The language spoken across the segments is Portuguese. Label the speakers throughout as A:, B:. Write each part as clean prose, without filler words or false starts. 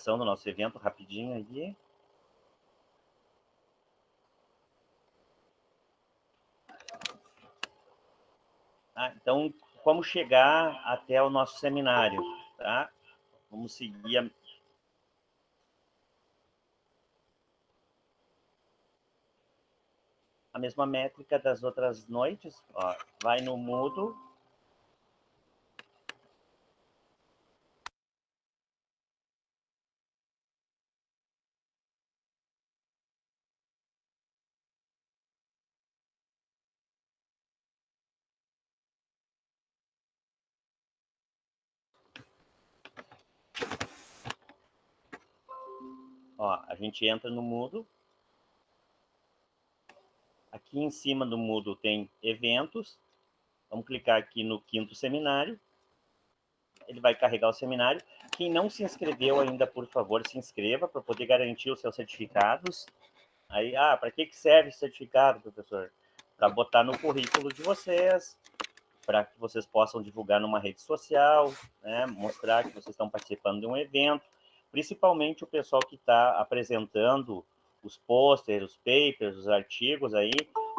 A: apresentação do nosso evento rapidinho aqui. Então, como chegar até o nosso seminário, tá? Vamos seguir a mesma métrica das outras noites. Ó, vai no Moodle. Ó, a gente entra no Moodle. Aqui em cima do Moodle tem eventos. Vamos clicar aqui no 5º seminário. Ele vai carregar o seminário. Quem não se inscreveu ainda, por favor, se inscreva para poder garantir os seus certificados. Aí, para que serve esse certificado, professor? Para botar no currículo de vocês, para que vocês possam divulgar numa rede social, né? Mostrar que vocês estão participando de um evento. Principalmente o pessoal que está apresentando os posters, os papers, os artigos aí,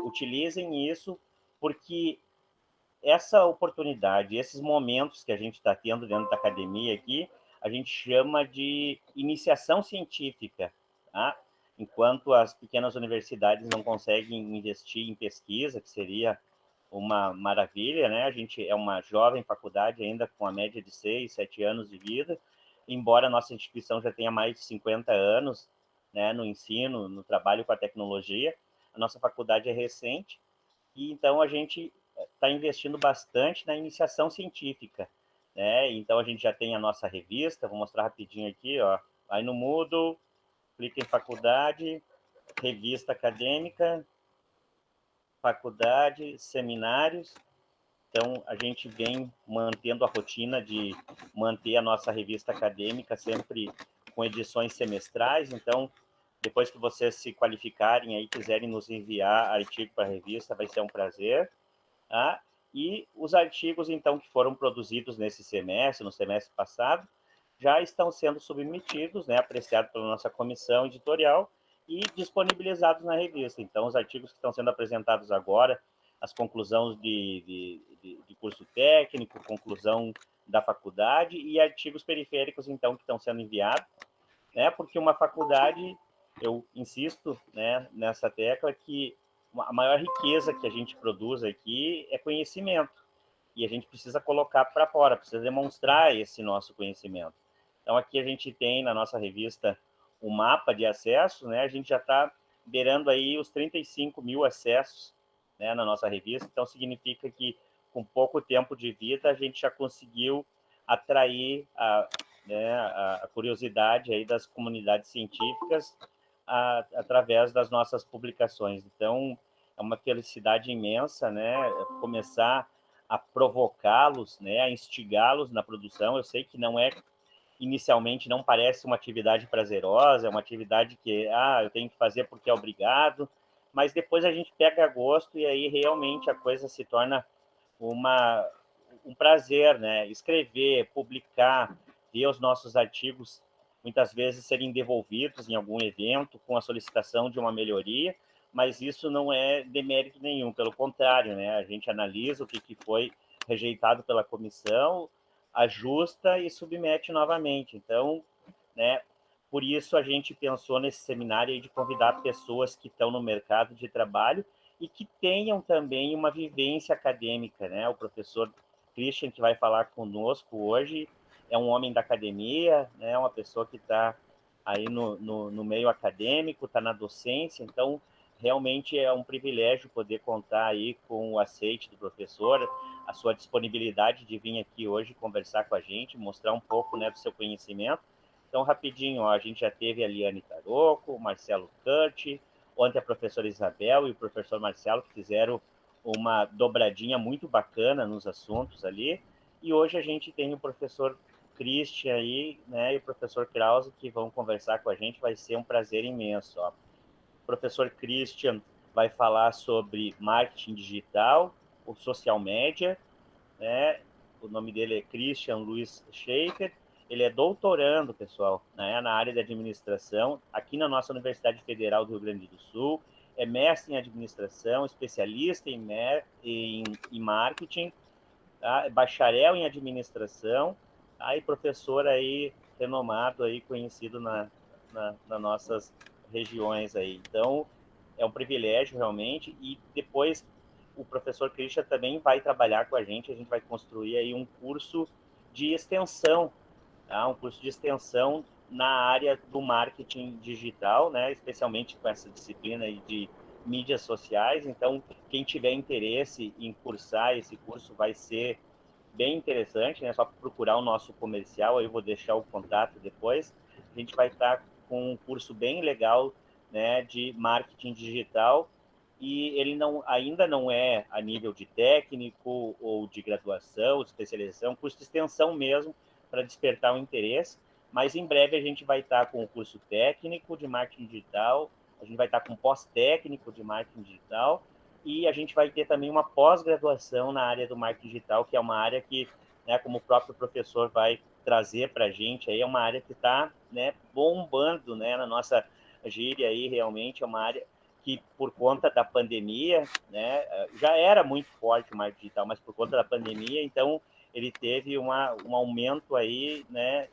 A: utilizem isso, porque essa oportunidade, esses momentos que a gente está tendo dentro da academia aqui, a gente chama de iniciação científica, tá? Enquanto as pequenas universidades não conseguem investir em pesquisa, que seria uma maravilha, né? A gente é uma jovem faculdade ainda com a média de 6, 7 anos de vida, embora a nossa instituição já tenha mais de 50 anos, né, no ensino, no trabalho com a tecnologia, a nossa faculdade é recente, e então a gente está investindo bastante na iniciação científica, né? Então a gente já tem a nossa revista, vou mostrar rapidinho aqui, ó. Vai no Moodle, clica em faculdade, revista acadêmica, faculdade, seminários. Então a gente vem mantendo a rotina de manter a nossa revista acadêmica sempre com edições semestrais. Então, depois que vocês se qualificarem aí, quiserem nos enviar artigo para a revista, vai ser um prazer. Tá? E os artigos, então, que foram produzidos nesse semestre, no semestre passado, já estão sendo submetidos, né, apreciados pela nossa comissão editorial e disponibilizados na revista. Então, os artigos que estão sendo apresentados agora, as conclusões de curso técnico, conclusão da faculdade e artigos periféricos, então, que estão sendo enviados, né, porque uma faculdade, eu insisto, né, nessa tecla, que a maior riqueza que a gente produz aqui é conhecimento. E a gente precisa colocar para fora, precisa demonstrar esse nosso conhecimento. Então, aqui a gente tem na nossa revista o mapa de acesso, né? A gente já está beirando aí os 35 mil acessos, né, na nossa revista. Então, significa que com pouco tempo de vida a gente já conseguiu atrair a curiosidade aí das comunidades científicas através das nossas publicações. Então, é uma felicidade imensa, né, começar a provocá-los, né, a instigá-los na produção. Eu sei que não é, inicialmente, não parece uma atividade prazerosa, é uma atividade que, eu tenho que fazer porque é obrigado, mas depois a gente pega gosto e aí realmente a coisa se torna um prazer, né? Escrever, publicar, ver os nossos artigos muitas vezes serem devolvidos em algum evento com a solicitação de uma melhoria, mas isso não é demérito nenhum, pelo contrário, né? A gente analisa o que foi rejeitado pela comissão, ajusta e submete novamente. Então, né, por isso a gente pensou nesse seminário aí de convidar pessoas que estão no mercado de trabalho e que tenham também uma vivência acadêmica, né? O professor Christian, que vai falar conosco hoje, é um homem da academia, né? Uma pessoa que está aí no meio acadêmico, está na docência, então realmente é um privilégio poder contar aí com o aceite do professor, a sua disponibilidade de vir aqui hoje conversar com a gente, mostrar um pouco, né, do seu conhecimento. Então, rapidinho, ó, a gente já teve a Liane Taroco, o Marcelo Curti, ontem a professora Isabel e o professor Marcelo fizeram uma dobradinha muito bacana nos assuntos ali, e hoje a gente tem o professor Christian aí, né, e o professor Krause, que vão conversar com a gente, vai ser um prazer imenso, ó. O professor Christian vai falar sobre marketing digital, o social media, né, o nome dele é Christian Luiz Schaefer, ele é doutorando, pessoal, né, na área de administração, aqui na nossa Universidade Federal do Rio Grande do Sul, é mestre em administração, especialista em marketing, tá? Bacharel em administração, tá? E professor aí renomado, aí, conhecido nas nossas regiões aí. Então, é um privilégio realmente, e depois o professor Christian também vai trabalhar com a gente vai construir aí um curso de extensão, tá? Um curso de extensão na área do marketing digital, né? Especialmente com essa disciplina aí de mídias sociais. Então, quem tiver interesse em cursar esse curso vai ser bem interessante, né? Só procurar o nosso comercial, aí eu vou deixar o contato depois. A gente vai estar com um curso bem legal, né, de marketing digital, e ele ainda não é a nível de técnico ou de graduação, de especialização, curso de extensão mesmo, para despertar o interesse, mas em breve a gente vai estar com o curso técnico de marketing digital, a gente vai estar com pós-técnico de marketing digital, e a gente vai ter também uma pós-graduação na área do marketing digital, que é uma área que, né, como o próprio professor vai trazer para a gente, aí é uma área que está, né, bombando, né, na nossa gíria aí, realmente é uma área que, por conta da pandemia, né, já era muito forte o marketing digital, mas por conta da pandemia, então, ele teve um aumento aí, né,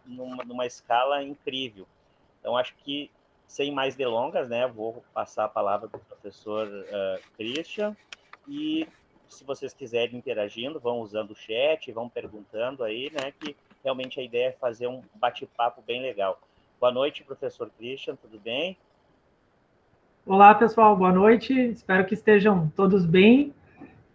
A: numa escala incrível. Então, acho que, sem mais delongas, né, vou passar a palavra para o professor Christian, e se vocês quiserem interagindo, vão usando o chat, vão perguntando aí, né, que realmente a ideia é fazer um bate-papo bem legal. Boa noite, professor Christian, tudo bem?
B: Olá, pessoal, boa noite. Espero que estejam todos bem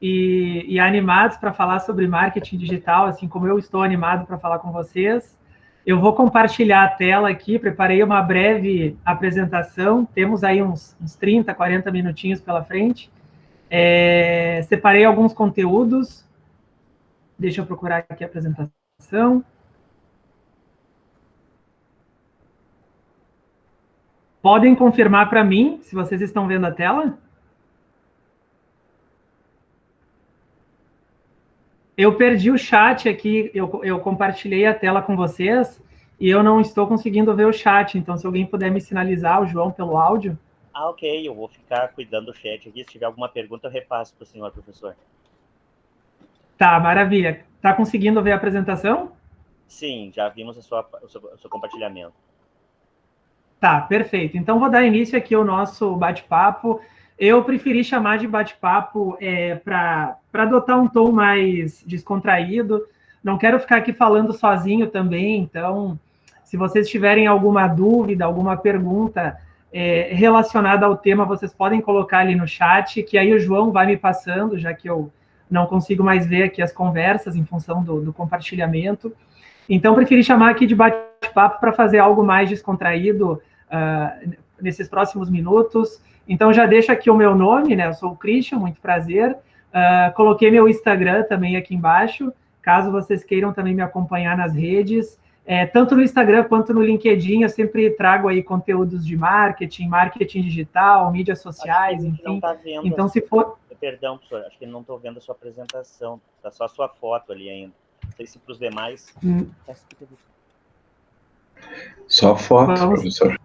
B: e animados para falar sobre marketing digital, assim como eu estou animado para falar com vocês. Eu vou compartilhar a tela aqui, preparei uma breve apresentação, temos aí uns 30, 40 minutinhos pela frente. Separei alguns conteúdos, deixa eu procurar aqui a apresentação. Podem confirmar para mim se vocês estão vendo a tela? Eu perdi o chat aqui, eu compartilhei a tela com vocês e eu não estou conseguindo ver o chat, então se alguém puder me sinalizar, o João, pelo áudio.
A: Ok, eu vou ficar cuidando do chat aqui. Se tiver alguma pergunta, eu repasso para o senhor, professor.
B: Tá, maravilha. Tá conseguindo ver a apresentação?
A: Sim, já vimos o seu compartilhamento.
B: Tá, perfeito. Então vou dar início aqui ao nosso bate-papo. Eu preferi chamar de bate-papo para adotar um tom mais descontraído. Não quero ficar aqui falando sozinho também, então, se vocês tiverem alguma dúvida, alguma pergunta relacionada ao tema, vocês podem colocar ali no chat, que aí o João vai me passando, já que eu não consigo mais ver aqui as conversas em função do compartilhamento. Então, preferi chamar aqui de bate-papo para fazer algo mais descontraído nesses próximos minutos. Então, já deixo aqui o meu nome, né? Eu sou o Christian, muito prazer. Coloquei meu Instagram também aqui embaixo, caso vocês queiram também me acompanhar nas redes. Tanto no Instagram quanto no LinkedIn, eu sempre trago aí conteúdos de marketing, marketing digital, mídias sociais, enfim.
A: Não tá vendo
B: então, se for...
A: Perdão, professor, acho que não estou vendo a sua apresentação. Está só a sua foto ali ainda. Não sei se para os demais...
C: Só foto, professor.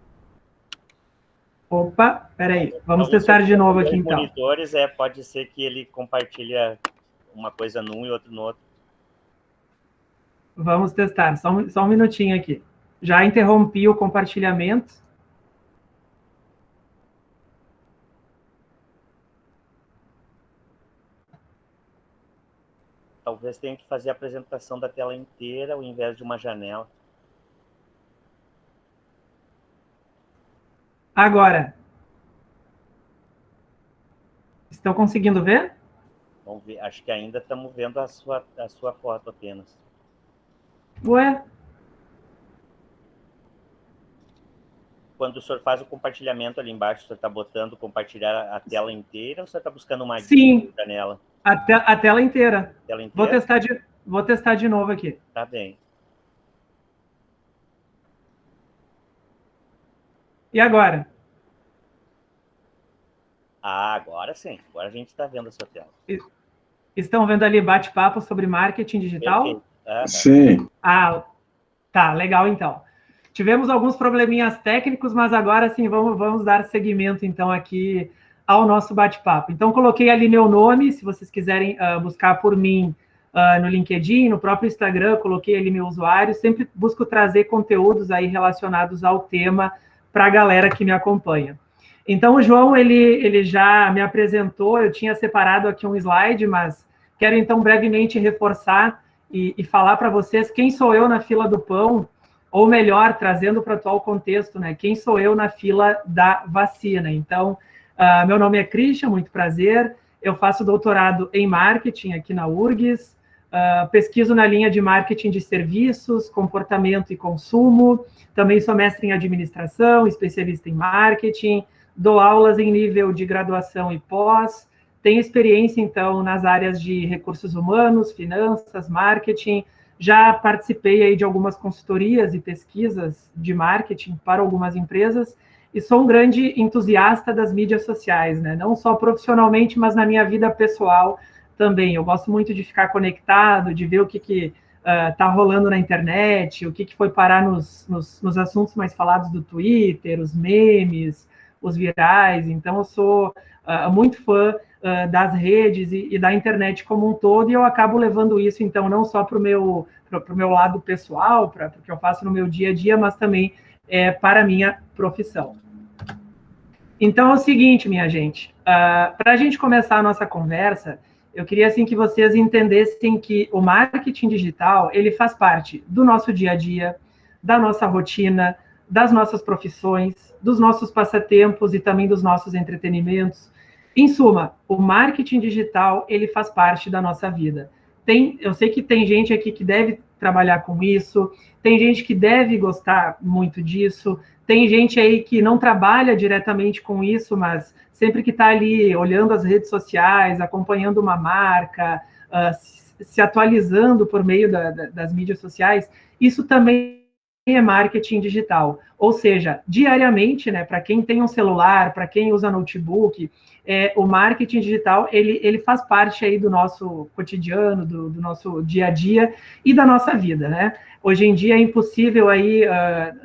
B: Opa, peraí. Vamos testar de novo aqui, então.
A: Monitores, pode ser que ele compartilha uma coisa num e outro no outro.
B: Vamos testar, só um minutinho aqui. Já interrompi o compartilhamento.
A: Talvez tenha que fazer a apresentação da tela inteira ao invés de uma janela.
B: Agora. Estão conseguindo ver?
A: Vamos ver. Acho que ainda estamos vendo a sua foto apenas.
B: Ué?
A: Quando o senhor faz o compartilhamento ali embaixo, o senhor está botando compartilhar a tela inteira ou o senhor está buscando uma janela?
B: A tela inteira.
A: Tela inteira?
B: Vou testar de novo aqui.
A: Tá bem.
B: E agora?
A: Agora sim. Agora a gente está vendo a sua tela.
B: Estão vendo ali bate-papo sobre marketing digital?
C: Sim.
B: Tá, legal, então. Tivemos alguns probleminhas técnicos, mas agora sim vamos dar seguimento, então, aqui ao nosso bate-papo. Então, coloquei ali meu nome, se vocês quiserem buscar por mim no LinkedIn, no próprio Instagram, coloquei ali meu usuário. Sempre busco trazer conteúdos aí relacionados ao tema para a galera que me acompanha. Então, o João, ele já me apresentou, eu tinha separado aqui um slide, mas quero, então, brevemente reforçar e falar para vocês quem sou eu na fila do pão, ou melhor, trazendo para o atual contexto, né? Quem sou eu na fila da vacina. Então, meu nome é Christian, muito prazer. Eu faço doutorado em marketing aqui na URGS, pesquiso na linha de marketing de serviços, comportamento e consumo. Também sou mestre em administração, especialista em marketing, dou aulas em nível de graduação e pós. Tenho experiência, então, nas áreas de recursos humanos, finanças, marketing. Já participei aí de algumas consultorias e pesquisas de marketing para algumas empresas e sou um grande entusiasta das mídias sociais, né? Não só profissionalmente, mas na minha vida pessoal também. Eu gosto muito de ficar conectado, de ver o que está rolando na internet, o que foi parar nos assuntos mais falados do Twitter, os memes, os virais. Então, eu sou muito fã das redes e da internet como um todo, e eu acabo levando isso, então, não só para o meu lado pessoal, para o que eu faço no meu dia a dia, mas também para a minha profissão. Então, é o seguinte, minha gente, para a gente começar a nossa conversa, eu queria, assim, que vocês entendessem que o marketing digital, ele faz parte do nosso dia a dia, da nossa rotina, das nossas profissões, dos nossos passatempos e também dos nossos entretenimentos. Em suma, o marketing digital, ele faz parte da nossa vida. Eu sei que tem gente aqui que deve trabalhar com isso, tem gente que deve gostar muito disso, tem gente aí que não trabalha diretamente com isso, mas sempre que está ali olhando as redes sociais, acompanhando uma marca, se atualizando por meio das mídias sociais, isso também é marketing digital. Ou seja, diariamente, né, para quem tem um celular, para quem usa notebook, o marketing digital, ele faz parte aí do nosso cotidiano, do nosso dia a dia e da nossa vida, né? Hoje em dia é impossível aí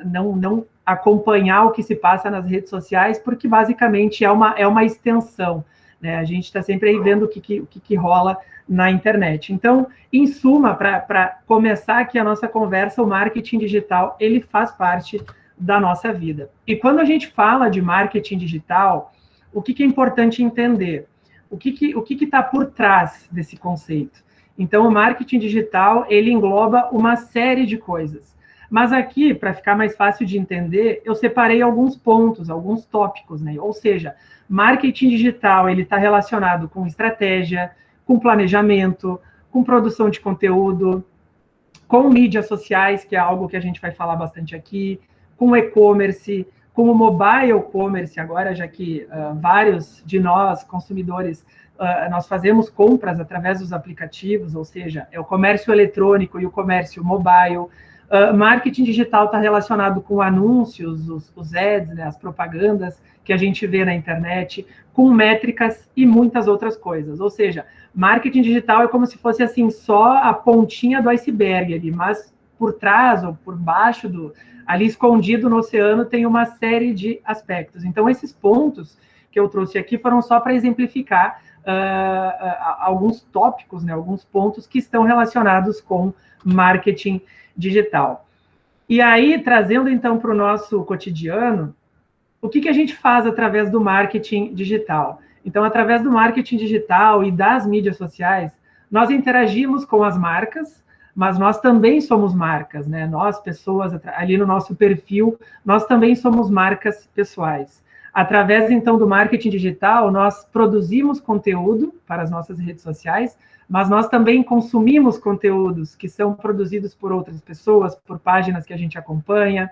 B: não acompanhar o que se passa nas redes sociais, porque basicamente é uma extensão, né? A gente está sempre aí vendo o que rola na internet. Então, em suma, para começar aqui a nossa conversa, o marketing digital, ele faz parte da nossa vida. E quando a gente fala de marketing digital, o que é importante entender? O que está por trás desse conceito? Então, o marketing digital, ele engloba uma série de coisas. Mas aqui, para ficar mais fácil de entender, eu separei alguns pontos, alguns tópicos, né? Ou seja, marketing digital, ele está relacionado com estratégia, com planejamento, com produção de conteúdo, com mídias sociais, que é algo que a gente vai falar bastante aqui, com e-commerce, com o mobile commerce agora, já que vários de nós, consumidores, nós fazemos compras através dos aplicativos, ou seja, é o comércio eletrônico e o comércio mobile. Marketing digital está relacionado com anúncios, os ads, né, as propagandas que a gente vê na internet, com métricas e muitas outras coisas. Ou seja, marketing digital é como se fosse assim só a pontinha do iceberg ali, mas por trás ou por baixo ali escondido no oceano tem uma série de aspectos. Então, esses pontos que eu trouxe aqui foram só para exemplificar alguns tópicos, né, alguns pontos que estão relacionados com marketing digital. E aí, trazendo então para o nosso cotidiano, o que a gente faz através do marketing digital? Então, através do marketing digital e das mídias sociais, nós interagimos com as marcas, mas nós também somos marcas, né? Nós, pessoas, ali no nosso perfil, nós também somos marcas pessoais. Através, então, do marketing digital, nós produzimos conteúdo para as nossas redes sociais, mas nós também consumimos conteúdos que são produzidos por outras pessoas, por páginas que a gente acompanha.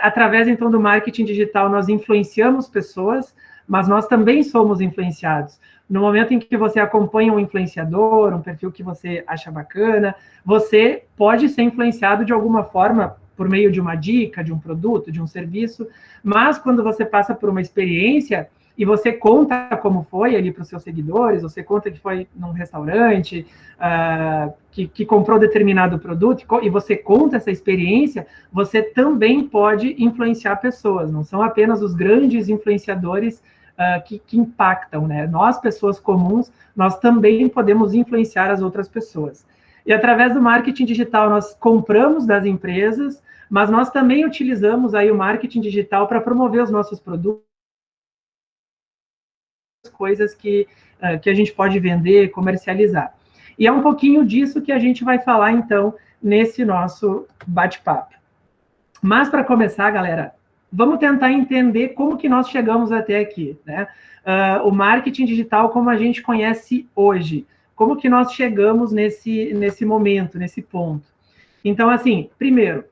B: Através, então, do marketing digital, nós influenciamos pessoas, mas nós também somos influenciados. No momento em que você acompanha um influenciador, um perfil que você acha bacana, você pode ser influenciado de alguma forma por meio de uma dica, de um produto, de um serviço, mas quando você passa por uma experiência, e você conta como foi ali para os seus seguidores, você conta que foi num restaurante, que comprou determinado produto, e você conta essa experiência, você também pode influenciar pessoas, não são apenas os grandes influenciadores que impactam, né? Nós, pessoas comuns, nós também podemos influenciar as outras pessoas. E através do marketing digital, nós compramos das empresas, mas nós também utilizamos aí o marketing digital para promover os nossos produtos, coisas que a gente pode vender, comercializar. E é um pouquinho disso que a gente vai falar, então, nesse nosso bate-papo. Mas, para começar, galera, vamos tentar entender como que nós chegamos até aqui, né? O marketing digital como a gente conhece hoje. Como que nós chegamos nesse momento, nesse ponto? Então, assim, primeiro,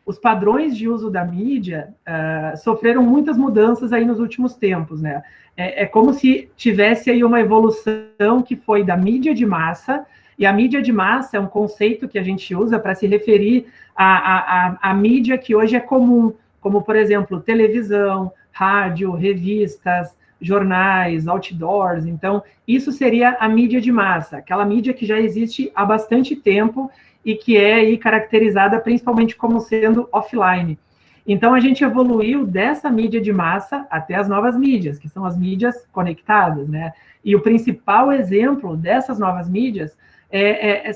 B: os padrões de uso da mídia sofreram muitas mudanças aí nos últimos tempos, né? É como se tivesse aí uma evolução que foi da mídia de massa, e a mídia de massa é um conceito que a gente usa para se referir à mídia que hoje é comum, como, por exemplo, televisão, rádio, revistas, jornais, outdoors. Então, isso seria a mídia de massa, aquela mídia que já existe há bastante tempo e que é aí caracterizada principalmente como sendo offline. Então, a gente evoluiu dessa mídia de massa até as novas mídias, que são as mídias conectadas, né? E o principal exemplo dessas novas mídias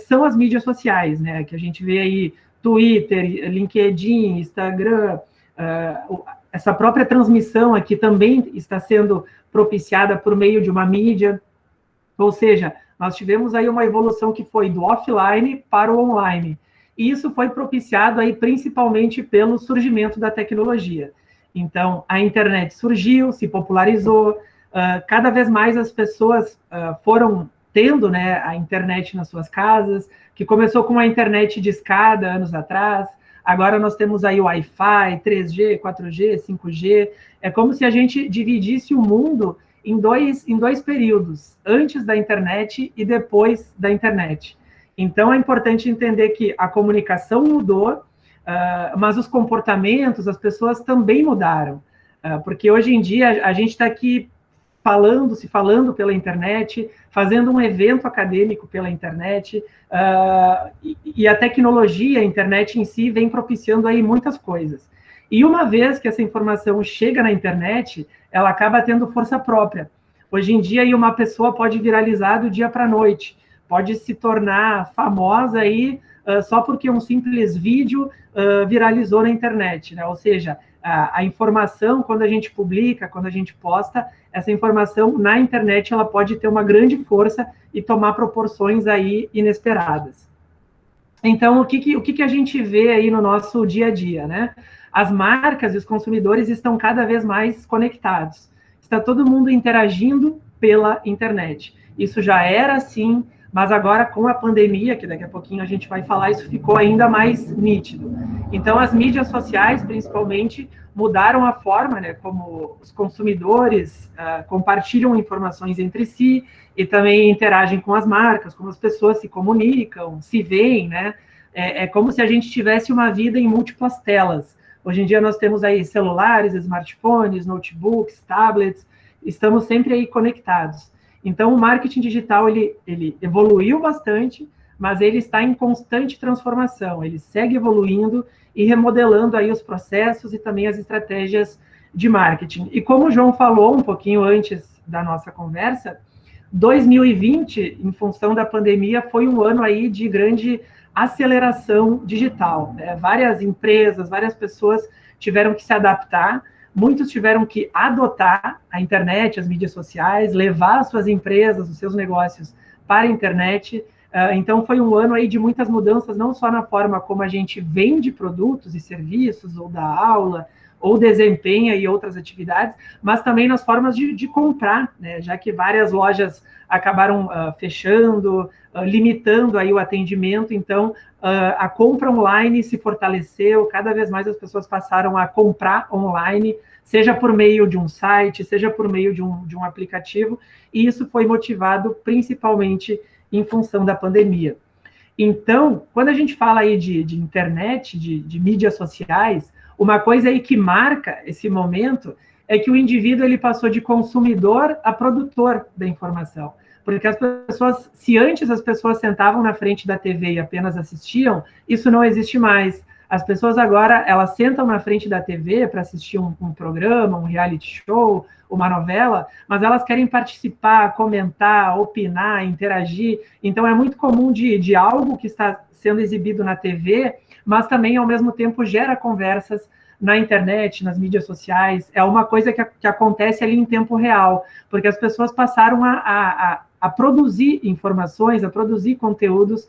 B: são as mídias sociais, né? Que a gente vê aí Twitter, LinkedIn, Instagram, essa própria transmissão aqui também está sendo propiciada por meio de uma mídia, ou seja, nós tivemos aí uma evolução que foi do offline para o online. E isso foi propiciado aí principalmente pelo surgimento da tecnologia. Então, a internet surgiu, se popularizou, cada vez mais as pessoas foram tendo, né, a internet nas suas casas, que começou com a internet de escada anos atrás. Agora nós temos aí o Wi-Fi, 3G, 4G, 5G. É como se a gente dividisse o mundo em dois períodos, antes da internet e depois da internet. Então, é importante entender que a comunicação mudou, mas os comportamentos, as pessoas também mudaram. Porque hoje em dia a gente está aqui se falando pela internet, fazendo um evento acadêmico pela internet, e a tecnologia, a internet em si, vem propiciando aí muitas coisas. E uma vez que essa informação chega na internet, ela acaba tendo força própria. Hoje em dia, aí, uma pessoa pode viralizar do dia para a noite, pode se tornar famosa aí, só porque um simples vídeo viralizou na internet, né? Ou seja, a informação, quando a gente publica, quando a gente posta, essa informação na internet ela pode ter uma grande força e tomar proporções aí inesperadas. Então, o que a gente vê aí no nosso dia a dia, né? As marcas e os consumidores estão cada vez mais conectados. Está todo mundo interagindo pela internet. Isso já era assim, mas agora com a pandemia, que daqui a pouquinho a gente vai falar, isso ficou ainda mais nítido. Então, as mídias sociais, principalmente, mudaram a forma, né, como os consumidores compartilham informações entre si e também interagem com as marcas, como as pessoas se comunicam, se veem, né? É como se a gente tivesse uma vida em múltiplas telas. Hoje em dia nós temos aí celulares, smartphones, notebooks, tablets, estamos sempre aí conectados. Então, o marketing digital, ele evoluiu bastante, mas ele está em constante transformação, ele segue evoluindo e remodelando aí os processos e também as estratégias de marketing. E como o João falou um pouquinho antes da nossa conversa, 2020, em função da pandemia, foi um ano aí de grande aceleração digital, né? Várias empresas, várias pessoas tiveram que se adaptar, muitos tiveram que adotar a internet, as mídias sociais, levar as suas empresas, os seus negócios para a internet. Então, foi um ano aí de muitas mudanças, não só na forma como a gente vende produtos e serviços, ou dá aula, ou desempenha e outras atividades, mas também nas formas de comprar, né? Já que várias lojas acabaram fechando, limitando aí o atendimento, então a compra online se fortaleceu, cada vez mais as pessoas passaram a comprar online, seja por meio de um site, seja por meio de um aplicativo, e isso foi motivado principalmente em função da pandemia. Então, quando a gente fala aí de internet, de mídias sociais, uma coisa aí que marca esse momento é que o indivíduo ele passou de consumidor a produtor da informação. Porque as pessoas, se antes as pessoas sentavam na frente da TV e apenas assistiam, isso não existe mais. As pessoas agora, elas sentam na frente da TV para assistir um programa, um reality show, uma novela, mas elas querem participar, comentar, opinar, interagir. Então, é muito comum de algo que está sendo exibido na TV, mas também, ao mesmo tempo, gera conversas na internet, nas mídias sociais. É uma coisa que acontece ali em tempo real, porque as pessoas passaram a produzir informações, a produzir conteúdos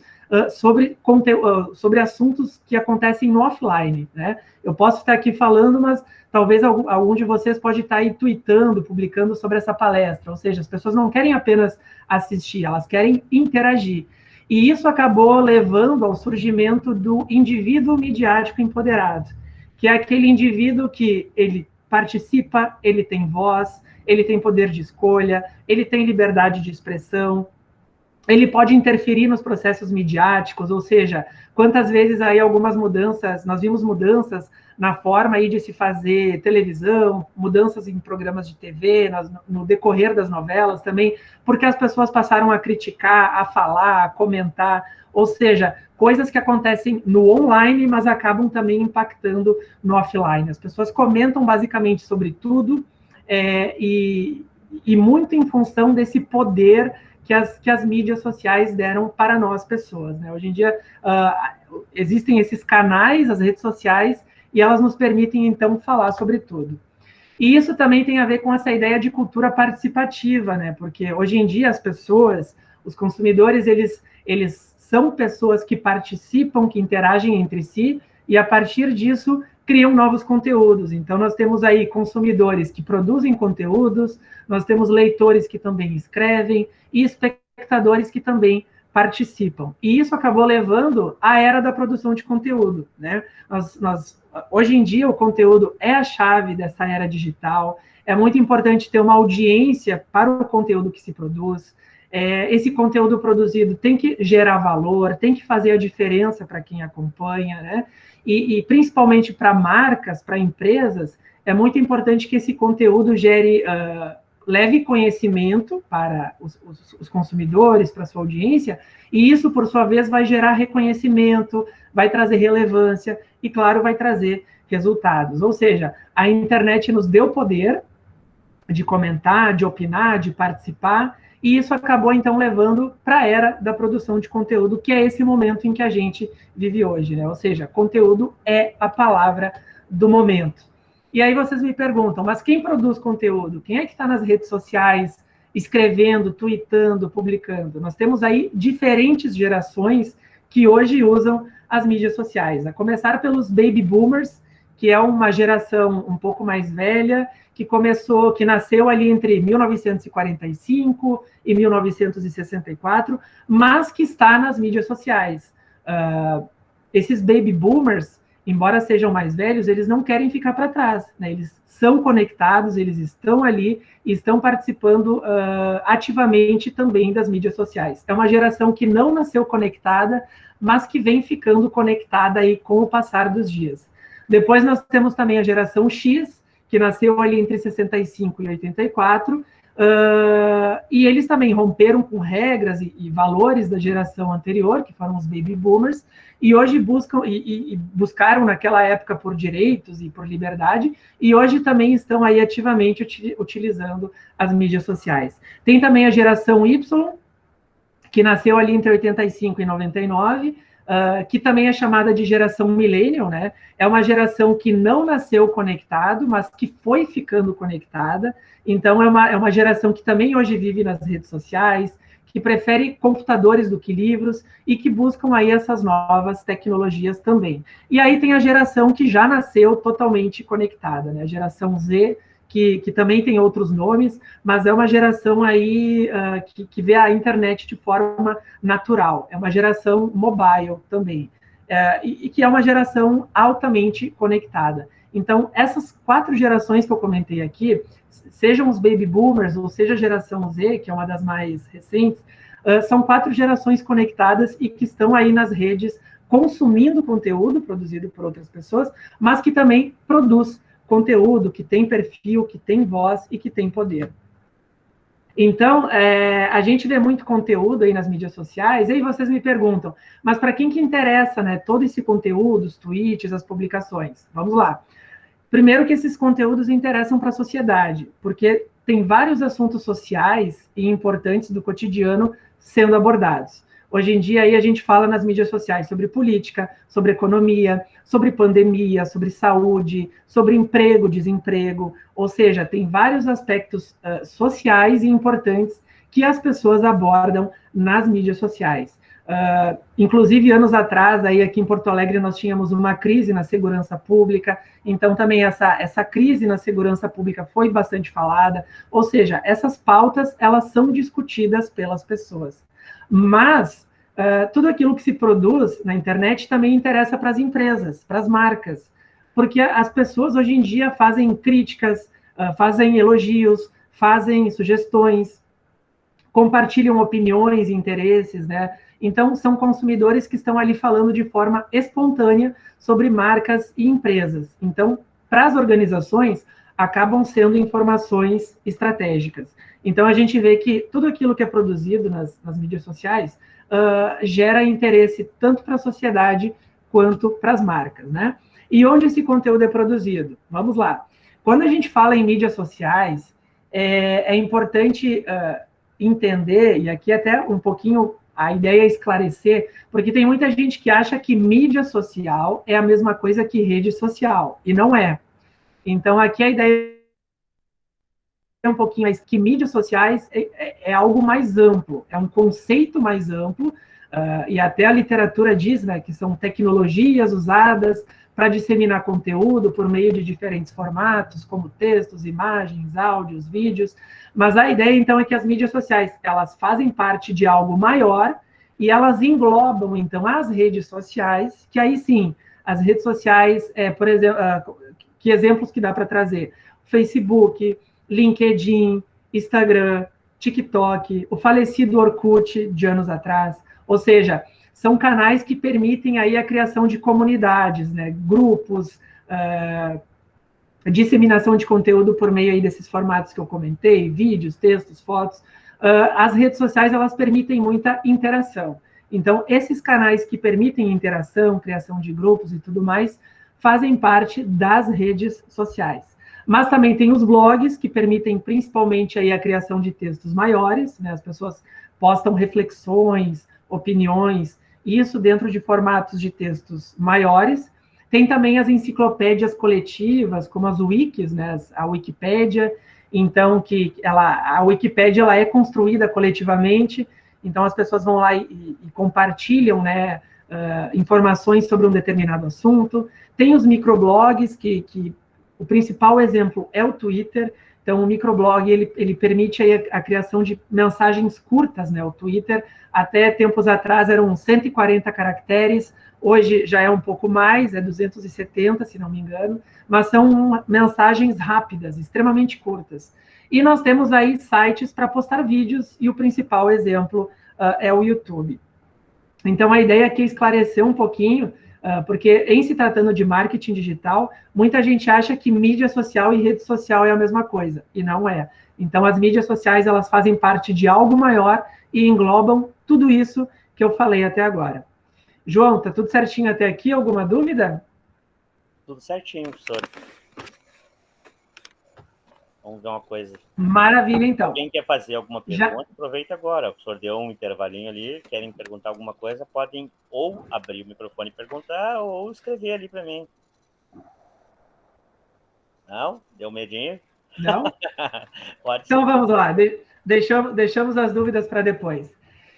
B: sobre assuntos que acontecem no offline, né? Eu posso estar aqui falando, mas talvez algum de vocês pode estar aí tweetando, publicando sobre essa palestra, ou seja, as pessoas não querem apenas assistir, elas querem interagir. E isso acabou levando ao surgimento do indivíduo midiático empoderado, que é aquele indivíduo que ele participa, ele tem voz, ele tem poder de escolha, ele tem liberdade de expressão, ele pode interferir nos processos midiáticos, ou seja, quantas vezes aí algumas mudanças, nós vimos mudanças na forma aí de se fazer televisão, mudanças em programas de TV, no decorrer das novelas também, porque as pessoas passaram a criticar, a falar, a comentar, ou seja, coisas que acontecem no online, mas acabam também impactando no offline. As pessoas comentam basicamente sobre tudo, e muito em função desse poder que as mídias sociais deram para nós, pessoas, né? Hoje em dia, existem esses canais, as redes sociais, e elas nos permitem, então, falar sobre tudo. E isso também tem a ver com essa ideia de cultura participativa, né? Porque hoje em dia as pessoas, os consumidores, eles são pessoas que participam, que interagem entre si, e a partir disso criam novos conteúdos. Então, nós temos aí consumidores que produzem conteúdos, nós temos leitores que também escrevem, e espectadores que também participam. E isso acabou levando à era da produção de conteúdo, né? Hoje em dia, o conteúdo é a chave dessa era digital, é muito importante ter uma audiência para o conteúdo que se produz. Esse conteúdo produzido tem que gerar valor, tem que fazer a diferença para quem acompanha, né? E principalmente para marcas, para empresas, é muito importante que esse conteúdo leve conhecimento para os consumidores, para a sua audiência, e isso, por sua vez, vai gerar reconhecimento, vai trazer relevância e, claro, vai trazer resultados. Ou seja, a internet nos deu poder de comentar, de opinar, de participar, e isso acabou, então, levando para a era da produção de conteúdo, que é esse momento em que a gente vive hoje, né? Ou seja, conteúdo é a palavra do momento. E aí vocês me perguntam, mas quem produz conteúdo? Quem é que está nas redes sociais, escrevendo, tweetando, publicando? Nós temos aí diferentes gerações que hoje usam as mídias sociais, a começar pelos baby boomers, que é uma geração um pouco mais velha, que nasceu ali entre 1945 e 1964, mas que está nas mídias sociais. Esses baby boomers, embora sejam mais velhos, eles não querem ficar para trás, né? Eles são conectados, eles estão ali e estão participando ativamente também das mídias sociais. É uma geração que não nasceu conectada, mas que vem ficando conectada aí com o passar dos dias. Depois nós temos também a geração X, que nasceu ali entre 65 e 84, e eles também romperam com regras e valores da geração anterior, que foram os baby boomers, e hoje buscaram naquela época por direitos e por liberdade, e hoje também estão aí ativamente utilizando as mídias sociais. Tem também a geração Y, que nasceu ali entre 85 e 99, que também é chamada de geração millennial, né? É uma geração que não nasceu conectado, mas que foi ficando conectada. Então, é uma geração que também hoje vive nas redes sociais, que prefere computadores do que livros e que buscam aí essas novas tecnologias também. E aí tem a geração que já nasceu totalmente conectada, né? A geração Z, que também tem outros nomes, mas é uma geração aí que vê a internet de forma natural. É uma geração mobile também, e que é uma geração altamente conectada. Então, essas 4 gerações que eu comentei aqui, sejam os baby boomers ou seja a geração Z, que é uma das mais recentes, são 4 gerações conectadas e que estão aí nas redes consumindo conteúdo produzido por outras pessoas, mas que também produz conteúdo, que tem perfil, que tem voz e que tem poder. Então, a gente vê muito conteúdo aí nas mídias sociais, e aí vocês me perguntam, mas para quem que interessa, né, todo esse conteúdo, os tweets, as publicações? Vamos lá. Primeiro que esses conteúdos interessam para a sociedade, porque tem vários assuntos sociais e importantes do cotidiano sendo abordados. Hoje em dia, aí a gente fala nas mídias sociais sobre política, sobre economia, sobre pandemia, sobre saúde, sobre emprego, desemprego, ou seja, tem vários aspectos sociais e importantes que as pessoas abordam nas mídias sociais. Inclusive, anos atrás, aí aqui em Porto Alegre, nós tínhamos uma crise na segurança pública, então também essa crise na segurança pública foi bastante falada, ou seja, essas pautas, elas são discutidas pelas pessoas. Mas tudo aquilo que se produz na internet também interessa para as empresas, para as marcas, porque as pessoas hoje em dia fazem críticas, fazem elogios, fazem sugestões, compartilham opiniões e interesses, né? Então, são consumidores que estão ali falando de forma espontânea sobre marcas e empresas. Então, para as organizações, acabam sendo informações estratégicas. Então, a gente vê que tudo aquilo que é produzido nas mídias sociais gera interesse tanto para a sociedade quanto para as marcas, né? E onde esse conteúdo é produzido? Vamos lá. Quando a gente fala em mídias sociais, é importante entender, e aqui até um pouquinho a ideia é esclarecer, porque tem muita gente que acha que mídia social é a mesma coisa que rede social, e não é. Então, aqui a ideia é um pouquinho mais que mídias sociais é algo mais amplo, é um conceito mais amplo, e até a literatura diz, né, que são tecnologias usadas para disseminar conteúdo por meio de diferentes formatos, como textos, imagens, áudios, vídeos, mas a ideia, então, é que as mídias sociais, elas fazem parte de algo maior e elas englobam, então, as redes sociais, que aí sim, as redes sociais, por exemplo, que exemplos que dá para trazer? Facebook, LinkedIn, Instagram, TikTok, o falecido Orkut de anos atrás, ou seja, são canais que permitem aí a criação de comunidades, né, grupos, disseminação de conteúdo por meio aí desses formatos que eu comentei, vídeos, textos, fotos. As redes sociais, elas permitem muita interação. Então, esses canais que permitem interação, criação de grupos e tudo mais, fazem parte das redes sociais. Mas também tem os blogs, que permitem principalmente aí a criação de textos maiores, né? As pessoas postam reflexões, opiniões, isso dentro de formatos de textos maiores. Tem também as enciclopédias coletivas, como as wikis, né? A Wikipédia, então, a Wikipédia ela é construída coletivamente, então as pessoas vão lá e compartilham, né, informações sobre um determinado assunto. Tem os microblogs, que o principal exemplo é o Twitter. Então, o microblog, ele permite aí a criação de mensagens curtas, né? O Twitter, até tempos atrás, eram 140 caracteres, hoje já é um pouco mais, é 270, se não me engano, mas são mensagens rápidas, extremamente curtas. E nós temos aí sites para postar vídeos, e o principal exemplo é o YouTube. Então, a ideia aqui é esclarecer um pouquinho, porque em se tratando de marketing digital, muita gente acha que mídia social e rede social é a mesma coisa, e não é. Então, as mídias sociais, elas fazem parte de algo maior e englobam tudo isso que eu falei até agora. João, tá tudo certinho até aqui? Alguma dúvida?
A: Tudo certinho, professor. Vamos ver uma coisa.
B: Maravilha, então.
A: Quem quer fazer alguma pergunta, aproveita agora. O professor deu um intervalinho ali, querem perguntar alguma coisa, podem ou abrir o microfone e perguntar, ou escrever ali para mim. Não? Deu medinho?
B: Não?
A: Pode
B: então,
A: ser.
B: vamos lá. Deixamos as dúvidas para depois.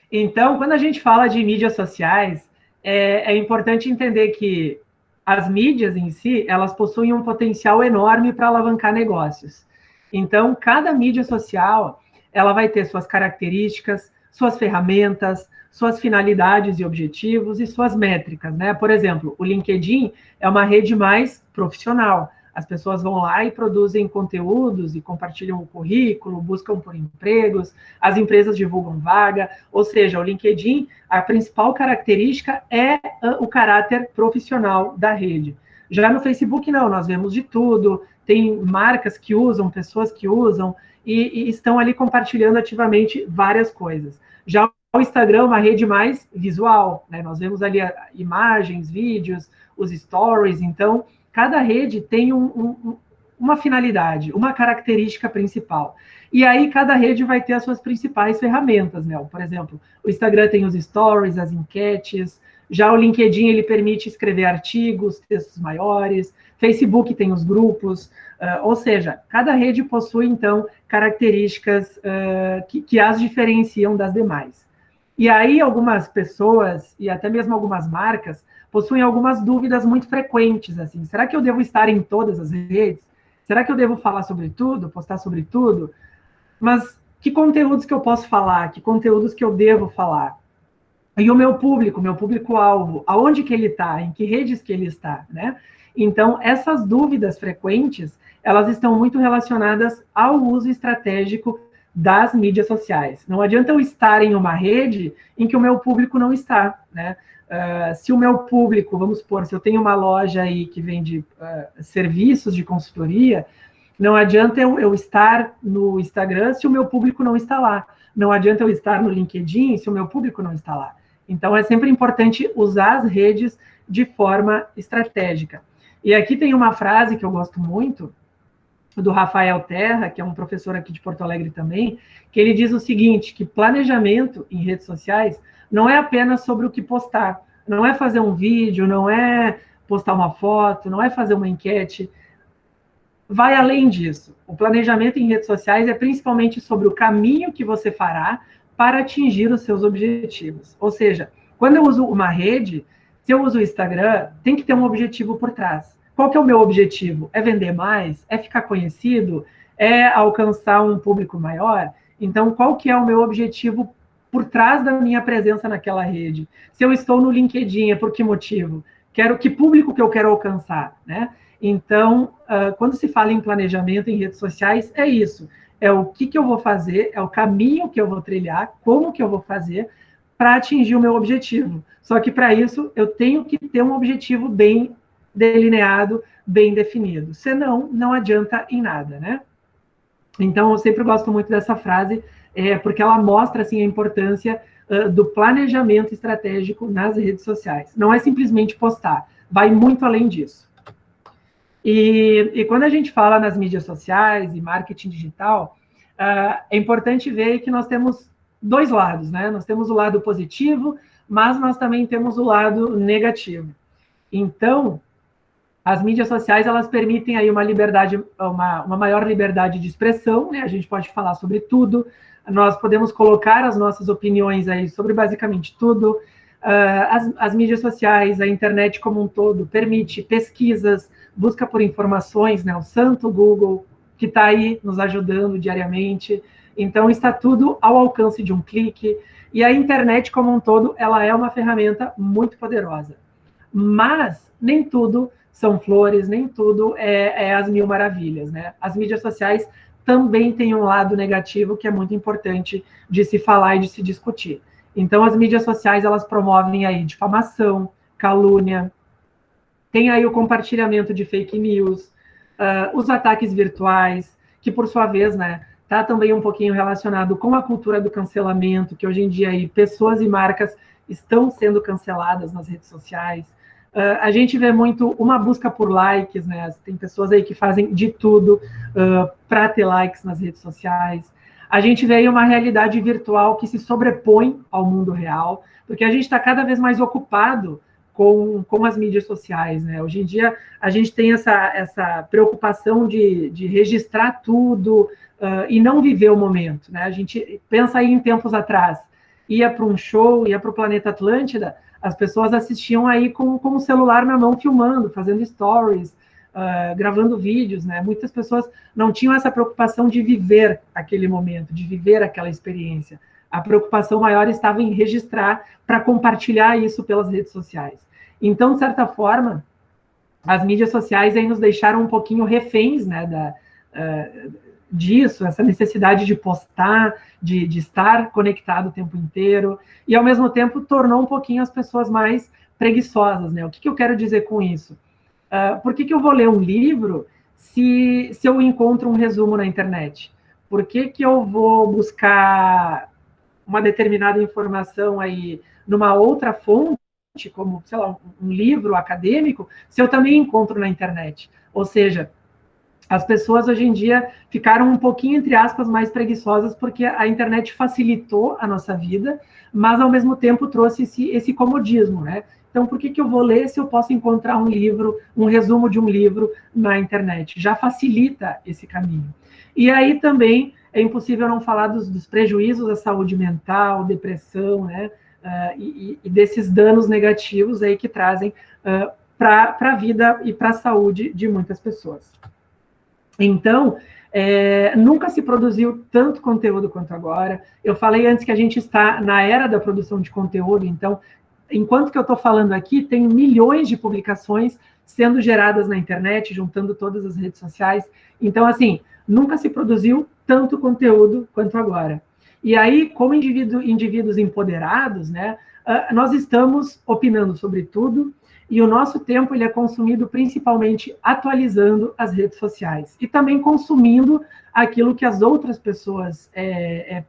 B: Então, quando a gente fala de mídias sociais, é importante entender que as mídias em si, elas possuem um potencial enorme para alavancar negócios. Então, cada mídia social, ela vai ter suas características, suas ferramentas, suas finalidades e objetivos e suas métricas, né? Por exemplo, o LinkedIn é uma rede mais profissional. As pessoas vão lá e produzem conteúdos e compartilham o currículo, buscam por empregos, as empresas divulgam vaga, ou seja, o LinkedIn, a principal característica é o caráter profissional da rede. Já no Facebook, não, nós vemos de tudo, tem marcas que usam, pessoas que usam, e estão ali compartilhando ativamente várias coisas. Já o Instagram é uma rede mais visual, né? Nós vemos ali imagens, vídeos, os stories, então cada rede tem uma finalidade, uma característica principal. E aí cada rede vai ter as suas principais ferramentas, né? Por exemplo, o Instagram tem os stories, as enquetes, já o LinkedIn ele permite escrever artigos, textos maiores, Facebook tem os grupos, ou seja, cada rede possui, então, características que as diferenciam das demais. E aí algumas pessoas, e até mesmo algumas marcas, possuem algumas dúvidas muito frequentes, assim, será que eu devo estar em todas as redes? Será que eu devo falar sobre tudo, postar sobre tudo? Mas que conteúdos que eu posso falar? Que conteúdos que eu devo falar? E o meu público-alvo, aonde que ele está? Em que redes que ele está, né? Então, essas dúvidas frequentes, elas estão muito relacionadas ao uso estratégico das mídias sociais. Não adianta eu estar em uma rede em que o meu público não está, né? Se o meu público, vamos supor, se eu tenho uma loja aí que vende serviços de consultoria, não adianta eu estar no Instagram se o meu público não está lá. Não adianta eu estar no LinkedIn se o meu público não está lá. Então, é sempre importante usar as redes de forma estratégica. E aqui tem uma frase que eu gosto muito, do Rafael Terra, que é um professor aqui de Porto Alegre também, que ele diz o seguinte, que planejamento em redes sociais não é apenas sobre o que postar, não é fazer um vídeo, não é postar uma foto, não é fazer uma enquete, vai além disso. O planejamento em redes sociais é principalmente sobre o caminho que você fará para atingir os seus objetivos. Ou seja, quando eu uso uma rede, se eu uso o Instagram, tem que ter um objetivo por trás. Qual que é o meu objetivo? É vender mais? É ficar conhecido? É alcançar um público maior? Então, qual que é o meu objetivo por trás da minha presença naquela rede? Se eu estou no LinkedIn, é por que motivo? Que público que eu quero alcançar, né? Então, quando se fala em planejamento em redes sociais, é isso. É o que eu vou fazer, é o caminho que eu vou trilhar, como que eu vou fazer para atingir o meu objetivo. Só que, para isso, eu tenho que ter um objetivo bem delineado, bem definido. Senão, não adianta em nada, né? Então, eu sempre gosto muito dessa frase, porque ela mostra, assim, a importância do planejamento estratégico nas redes sociais. Não é simplesmente postar, vai muito além disso. E quando a gente fala nas mídias sociais e marketing digital, é importante ver que nós temos dois lados, né? Nós temos o lado positivo, mas nós também temos o lado negativo. Então, as mídias sociais, elas permitem aí uma liberdade, uma maior liberdade de expressão, né? A gente pode falar sobre tudo, nós podemos colocar as nossas opiniões aí sobre basicamente tudo. As mídias sociais, a internet como um todo, permite pesquisas, busca por informações, né? O santo Google, que está aí nos ajudando diariamente. Então, está tudo ao alcance de um clique. E a internet como um todo, ela é uma ferramenta muito poderosa. Mas nem tudo são flores, nem tudo é as mil maravilhas, né? As mídias sociais também têm um lado negativo que é muito importante de se falar e de se discutir. Então, as mídias sociais, elas promovem aí difamação, calúnia, tem aí o compartilhamento de fake news, os ataques virtuais, que por sua vez, né, está também um pouquinho relacionado com a cultura do cancelamento, que hoje em dia aí pessoas e marcas estão sendo canceladas nas redes sociais. A gente vê muito uma busca por likes, né? Tem pessoas aí que fazem de tudo para ter likes nas redes sociais. A gente vê aí uma realidade virtual que se sobrepõe ao mundo real, porque a gente está cada vez mais ocupado com as mídias sociais, né? Hoje em dia, a gente tem essa preocupação de registrar tudo e não viver o momento, né? A gente pensa aí em tempos atrás, ia para um show, ia para o Planeta Atlântida, as pessoas assistiam aí com o celular na mão, filmando, fazendo stories, gravando vídeos, né? Muitas pessoas não tinham essa preocupação de viver aquele momento, de viver aquela experiência. A preocupação maior estava em registrar para compartilhar isso pelas redes sociais. Então, de certa forma, as mídias sociais aí nos deixaram um pouquinho reféns, né, disso, essa necessidade de postar, de estar conectado o tempo inteiro, e ao mesmo tempo tornou um pouquinho as pessoas mais preguiçosas, né? O que eu quero dizer com isso? Por que eu vou ler um livro se eu encontro um resumo na internet? Por que eu vou buscar uma determinada informação aí numa outra fonte, como, sei lá, um livro acadêmico, se eu também encontro na internet? Ou seja, as pessoas hoje em dia ficaram um pouquinho, entre aspas, mais preguiçosas, porque a internet facilitou a nossa vida, mas ao mesmo tempo trouxe esse comodismo, né? Então, por que eu vou ler se eu posso encontrar um livro, um resumo de um livro na internet? Já facilita esse caminho. E aí também é impossível não falar dos prejuízos à saúde mental, depressão, né? E desses danos negativos aí que trazem para a vida e para a saúde de muitas pessoas. Então, nunca se produziu tanto conteúdo quanto agora. Eu falei antes que a gente está na era da produção de conteúdo, então, enquanto que eu estou falando aqui, tem milhões de publicações sendo geradas na internet, juntando todas as redes sociais. Então, assim, nunca se produziu tanto conteúdo quanto agora. E aí, como indivíduos empoderados, né, nós estamos opinando sobre tudo, e o nosso tempo ele é consumido principalmente atualizando as redes sociais e também consumindo aquilo que as outras pessoas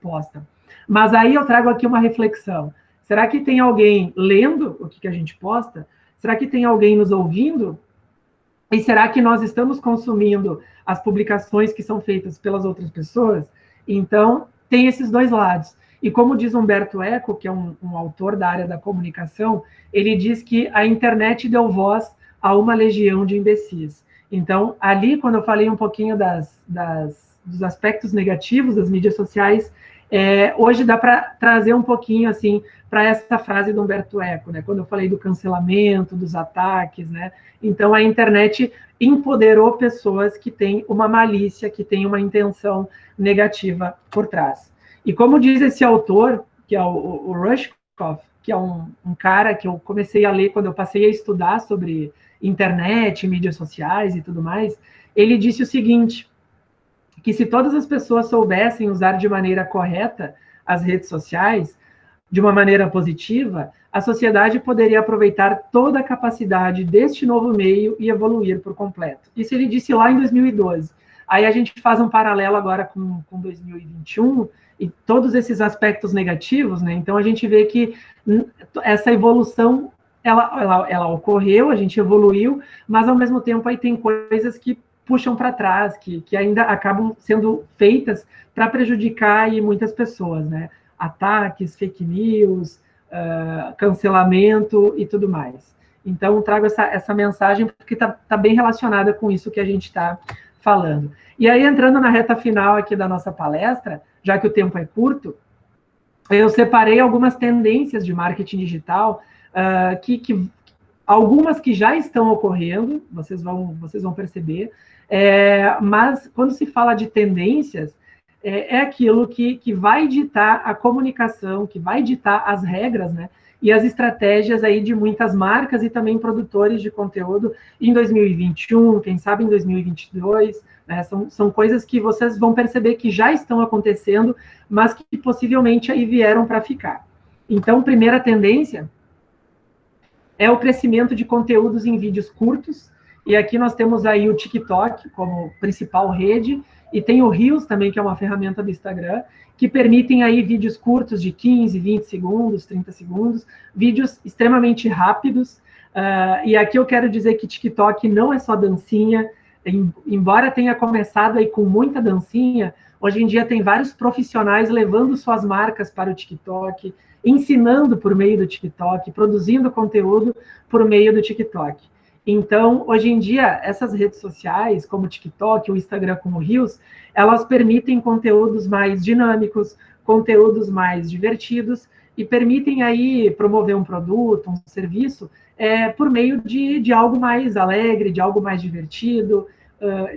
B: postam. Mas aí eu trago aqui uma reflexão. Será que tem alguém lendo o que a gente posta? Será que tem alguém nos ouvindo? E será que nós estamos consumindo as publicações que são feitas pelas outras pessoas? Então, tem esses dois lados. E como diz Umberto Eco, que é um autor da área da comunicação, ele diz que a internet deu voz a uma legião de imbecis. Então, ali, quando eu falei um pouquinho dos aspectos negativos das mídias sociais, hoje dá para trazer um pouquinho, assim, para essa frase do Umberto Eco, né? Quando eu falei do cancelamento, dos ataques, né? Então, a internet empoderou pessoas que têm uma malícia, que têm uma intenção negativa por trás. E como diz esse autor, que é o Rushkoff, que é um cara que eu comecei a ler quando eu passei a estudar sobre internet, mídias sociais e tudo mais, ele disse o seguinte, que se todas as pessoas soubessem usar de maneira correta as redes sociais, de uma maneira positiva, a sociedade poderia aproveitar toda a capacidade deste novo meio e evoluir por completo. Isso ele disse lá em 2012. Aí a gente faz um paralelo agora com 2021, e todos esses aspectos negativos, né? Então a gente vê que essa evolução ela ocorreu, a gente evoluiu, mas ao mesmo tempo aí tem coisas que puxam para trás, que ainda acabam sendo feitas para prejudicar aí muitas pessoas, né? Ataques, fake news, cancelamento e tudo mais. Então trago essa mensagem porque tá bem relacionada com isso que a gente está falando. E aí, entrando na reta final aqui da nossa palestra, já que o tempo é curto, eu separei algumas tendências de marketing digital, algumas que já estão ocorrendo, vocês vão perceber, mas quando se fala de tendências, é aquilo que vai ditar a comunicação, que vai ditar as regras, né? E as estratégias aí de muitas marcas e também produtores de conteúdo em 2021, quem sabe em 2022, né? São coisas que vocês vão perceber que já estão acontecendo, mas que possivelmente aí vieram para ficar. Então, primeira tendência é o crescimento de conteúdos em vídeos curtos, e aqui nós temos aí o TikTok como principal rede, e tem o Reels também, que é uma ferramenta do Instagram, que permitem aí vídeos curtos de 15, 20 segundos, 30 segundos, vídeos extremamente rápidos, e aqui eu quero dizer que TikTok não é só dancinha, embora tenha começado aí com muita dancinha, hoje em dia tem vários profissionais levando suas marcas para o TikTok, ensinando por meio do TikTok, produzindo conteúdo por meio do TikTok. Então, hoje em dia, essas redes sociais, como o TikTok, o Instagram, como o Reels, elas permitem conteúdos mais dinâmicos, conteúdos mais divertidos, e permitem aí promover um produto, um serviço, por meio de algo mais alegre, de algo mais divertido,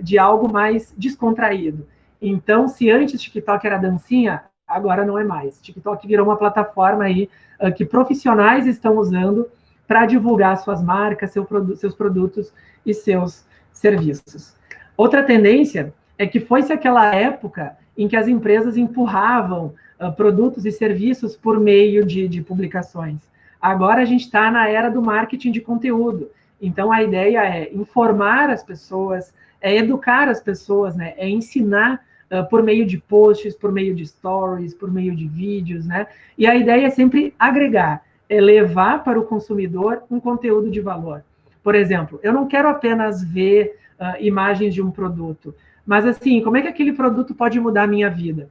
B: de algo mais descontraído. Então, se antes TikTok era dancinha, agora não é mais. TikTok virou uma plataforma aí que profissionais estão usando para divulgar suas marcas, seus produtos e seus serviços. Outra tendência é que foi-se aquela época em que as empresas empurravam produtos e serviços por meio de publicações. Agora a gente está na era do marketing de conteúdo. Então, a ideia é informar as pessoas, é educar as pessoas, né? É ensinar por meio de posts, por meio de stories, por meio de vídeos, né? E a ideia é sempre agregar, é levar para o consumidor um conteúdo de valor. Por exemplo, eu não quero apenas ver imagens de um produto, mas assim, como é que aquele produto pode mudar a minha vida?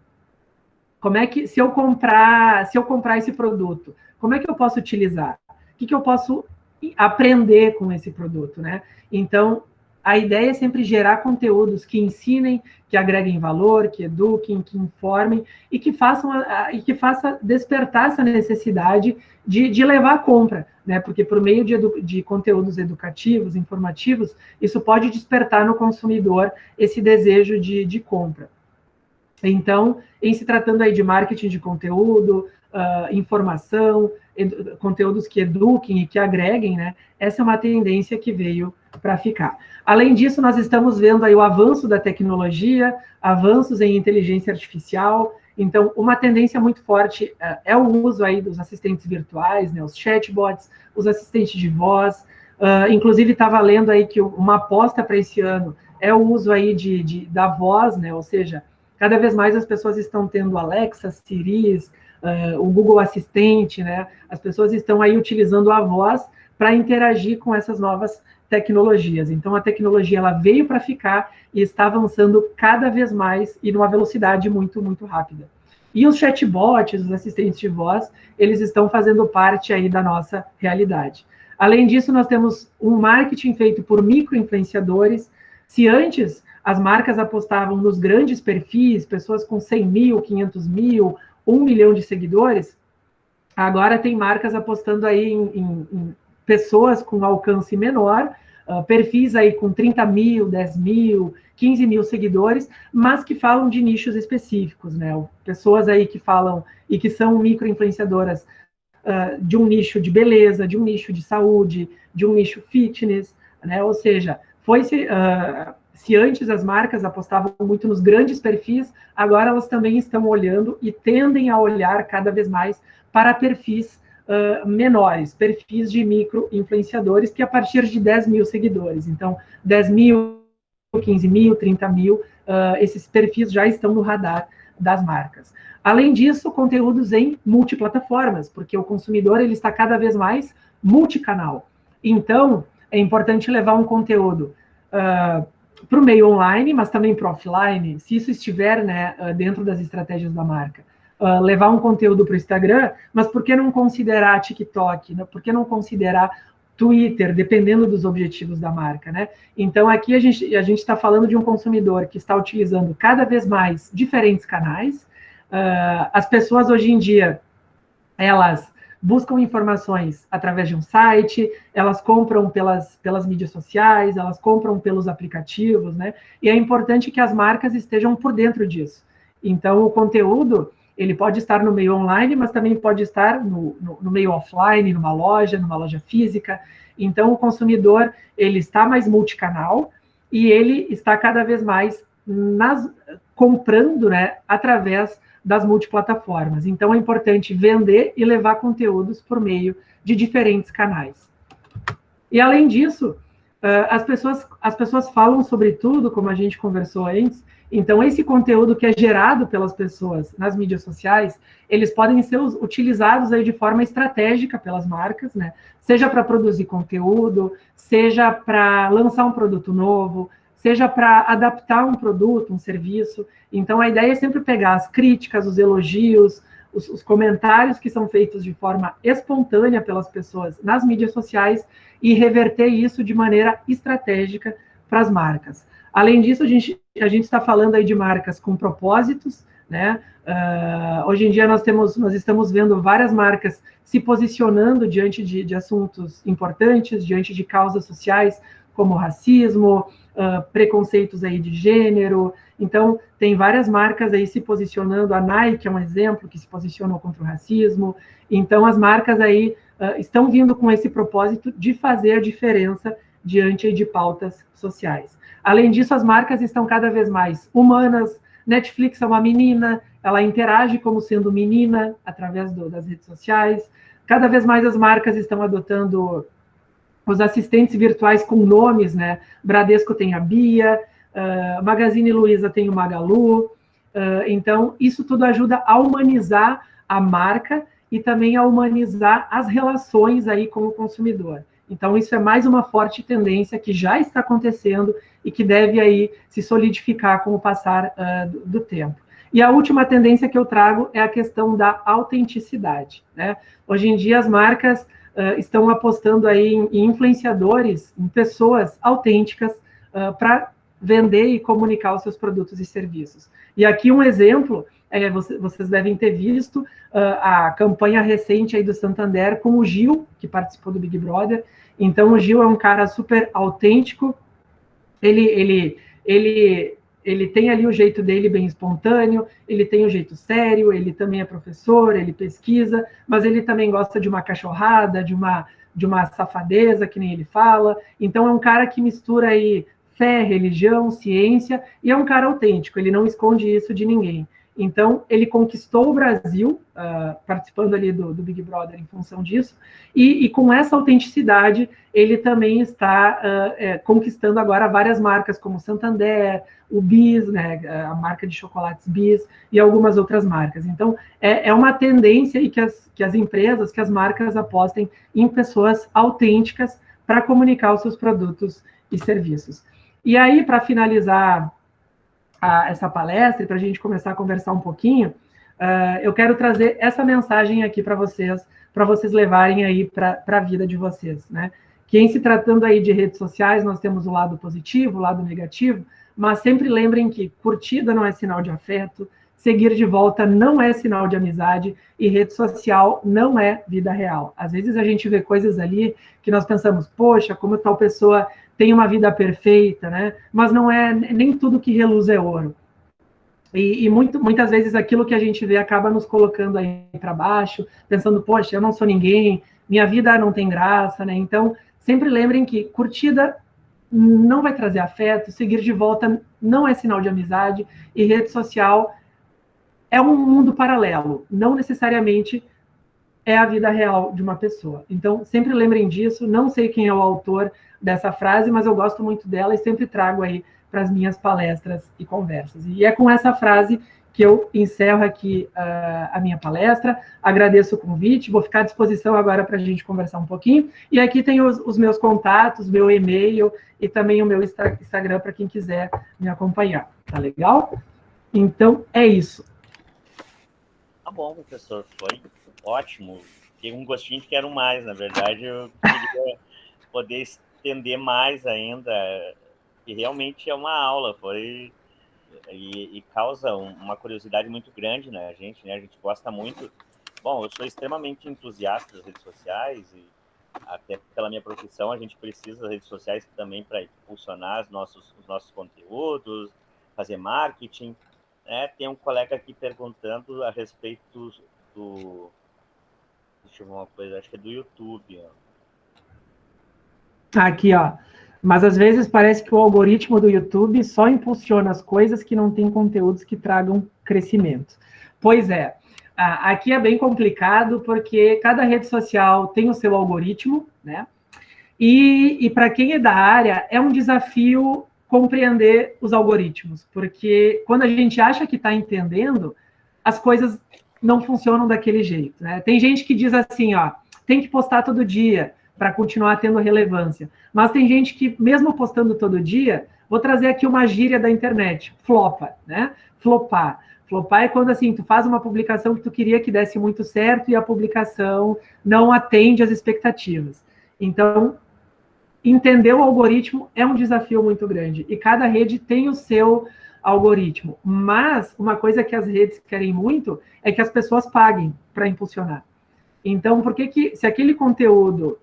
B: Como é que, se eu comprar esse produto, como é que eu posso utilizar? O que eu posso aprender com esse produto, né? Então, a ideia é sempre gerar conteúdos que ensinem, que agreguem valor, que eduquem, que informem e que façam despertar essa necessidade de levar a compra, né? Porque por meio de conteúdos educativos, informativos, isso pode despertar no consumidor esse desejo de compra. Então, em se tratando aí de marketing de conteúdo, informação, conteúdos que eduquem e que agreguem, né? Essa é uma tendência que veio para ficar. Além disso, nós estamos vendo aí o avanço da tecnologia, avanços em inteligência artificial. Então, uma tendência muito forte é o uso aí dos assistentes virtuais, né? Os chatbots, os assistentes de voz. Inclusive, estava lendo aí que uma aposta para esse ano é o uso aí da voz, né? Ou seja, cada vez mais as pessoas estão tendo Alexa, Siri, o Google Assistente, né? As pessoas estão aí utilizando a voz para interagir com essas novas tecnologias. Então, a tecnologia ela veio para ficar e está avançando cada vez mais e numa velocidade muito, muito rápida. E os chatbots, os assistentes de voz, eles estão fazendo parte aí da nossa realidade. Além disso, nós temos um marketing feito por micro-influenciadores. Se antes as marcas apostavam nos grandes perfis, pessoas com 100 mil, 500 mil, 1 milhão de seguidores, agora tem marcas apostando aí em pessoas com alcance menor, perfis aí com 30 mil, 10 mil, 15 mil seguidores, mas que falam de nichos específicos, né? Pessoas aí que falam e que são micro-influenciadoras de um nicho de beleza, de um nicho de saúde, de um nicho fitness, né? Ou seja, se antes as marcas apostavam muito nos grandes perfis, agora elas também estão olhando e tendem a olhar cada vez mais para perfis menores, perfis de micro-influenciadores, que a partir de 10 mil seguidores. Então, 10 mil, 15 mil, 30 mil, esses perfis já estão no radar das marcas. Além disso, conteúdos em multiplataformas, porque o consumidor ele está cada vez mais multicanal. Então, é importante levar um conteúdo para o meio online, mas também para o offline, se isso estiver, né, dentro das estratégias da marca. Levar um conteúdo para o Instagram, mas por que não considerar TikTok? Né? Por que não considerar Twitter, dependendo dos objetivos da marca, né? Então, aqui a gente está falando de um consumidor que está utilizando cada vez mais diferentes canais. As pessoas, hoje em dia, elas buscam informações através de um site, elas compram pelas mídias sociais, elas compram pelos aplicativos, né? E é importante que as marcas estejam por dentro disso. Então, o conteúdo, ele pode estar no meio online, mas também pode estar no meio offline, numa loja física. Então, o consumidor, ele está mais multicanal e ele está cada vez mais comprando, né, através das multiplataformas. Então, é importante vender e levar conteúdos por meio de diferentes canais. E, além disso, as pessoas falam sobre tudo, como a gente conversou antes. Então, esse conteúdo que é gerado pelas pessoas nas mídias sociais, eles podem ser utilizados aí de forma estratégica pelas marcas, né? Seja para produzir conteúdo, seja para lançar um produto novo, seja para adaptar um produto, um serviço. Então, a ideia é sempre pegar as críticas, os elogios, os comentários que são feitos de forma espontânea pelas pessoas nas mídias sociais e reverter isso de maneira estratégica para as marcas. Além disso, a gente está falando aí de marcas com propósitos, né? Hoje em dia nós estamos vendo várias marcas se posicionando diante de assuntos importantes, diante de causas sociais como racismo, preconceitos aí de gênero. Então, tem várias marcas aí se posicionando. A Nike é um exemplo que se posicionou contra o racismo. Então, as marcas aí estão vindo com esse propósito de fazer a diferença diante de pautas sociais. Além disso, as marcas estão cada vez mais humanas. Netflix é uma menina, ela interage como sendo menina através das redes sociais. Cada vez mais as marcas estão adotando os assistentes virtuais com nomes, né? Bradesco tem a Bia, Magazine Luiza tem o Magalu. Então, isso tudo ajuda a humanizar a marca e também a humanizar as relações aí com o consumidor. Então, isso é mais uma forte tendência que já está acontecendo e que deve aí se solidificar com o passar do tempo. E a última tendência que eu trago é a questão da autenticidade, né? Hoje em dia, as marcas estão apostando aí em influenciadores, em pessoas autênticas para vender e comunicar os seus produtos e serviços. E aqui um exemplo, vocês devem ter visto a campanha recente aí do Santander com o Gil, que participou do Big Brother. Então, o Gil é um cara super autêntico, ele tem ali o jeito dele bem espontâneo, ele tem o jeito sério, ele também é professor, ele pesquisa, mas ele também gosta de uma cachorrada, de uma safadeza, que nem ele fala. Então, é um cara que mistura aí fé, religião, ciência, e é um cara autêntico, ele não esconde isso de ninguém. Então, ele conquistou o Brasil, participando ali do Big Brother em função disso, e com essa autenticidade, ele também está conquistando agora várias marcas, como Santander, o Bis, né, a marca de chocolates Bis, e algumas outras marcas. Então, é uma tendência aí que as empresas, que as marcas apostem em pessoas autênticas para comunicar os seus produtos e serviços. E aí, para finalizar essa palestra, e para a gente começar a conversar um pouquinho, eu quero trazer essa mensagem aqui para vocês levarem aí para a vida de vocês, né? Que em se tratando aí de redes sociais, nós temos o lado positivo, o lado negativo, mas sempre lembrem que curtida não é sinal de afeto, seguir de volta não é sinal de amizade, e rede social não é vida real. Às vezes a gente vê coisas ali que nós pensamos, poxa, como tal pessoa tem uma vida perfeita, né? Mas não é, nem tudo que reluz é ouro. E muitas vezes aquilo que a gente vê acaba nos colocando aí para baixo, pensando, poxa, eu não sou ninguém, minha vida não tem graça, né? Então, sempre lembrem que curtida não vai trazer afeto, seguir de volta não é sinal de amizade, e rede social é um mundo paralelo, não necessariamente é a vida real de uma pessoa. Então, sempre lembrem disso. Não sei quem é o autor dessa frase, mas eu gosto muito dela e sempre trago aí para as minhas palestras e conversas. E é com essa frase que eu encerro aqui a minha palestra. Agradeço o convite, vou ficar à disposição agora para a gente conversar um pouquinho. E aqui tem os meus contatos, meu e-mail e também o meu Instagram para quem quiser me acompanhar. Tá legal? Então, é isso.
A: Tá bom, professor, foi ótimo. Fiquei um gostinho de quero mais, na verdade, eu queria poder estender mais ainda, que realmente é uma aula, e causa uma curiosidade muito grande, né? A gente gosta muito. Bom, eu sou extremamente entusiasta das redes sociais, e até pela minha profissão, a gente precisa das redes sociais também para impulsionar os nossos conteúdos, fazer marketing. Tem um colega aqui perguntando a respeito do... Deixa eu ver uma coisa, acho que é do YouTube.
B: Aqui, ó. Mas às vezes parece que o algoritmo do YouTube só impulsiona as coisas que não têm conteúdos que tragam crescimento. Pois é. Aqui é bem complicado, porque cada rede social tem o seu algoritmo, né? E para quem é da área, é um desafio compreender os algoritmos, porque quando a gente acha que está entendendo, as coisas não funcionam daquele jeito, né? Tem gente que diz assim, ó, tem que postar todo dia para continuar tendo relevância, mas tem gente que, mesmo postando todo dia, vou trazer aqui uma gíria da internet, flopa, né? Flopar. Flopar é quando, assim, tu faz uma publicação que tu queria que desse muito certo e a publicação não atende às expectativas. Então, entender o algoritmo é um desafio muito grande, e cada rede tem o seu algoritmo, mas uma coisa que as redes querem muito é que as pessoas paguem para impulsionar. Então, por que se aquele conteúdo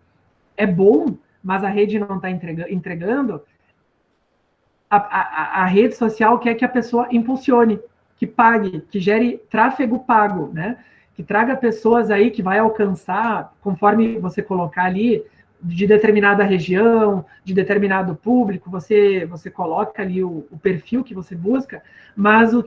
B: é bom, mas a rede não está entregando, a rede social quer que a pessoa impulsione, que pague, que gere tráfego pago, né? Que traga pessoas aí que vai alcançar, conforme você colocar ali, de determinada região, de determinado público, você coloca ali o perfil que você busca, mas o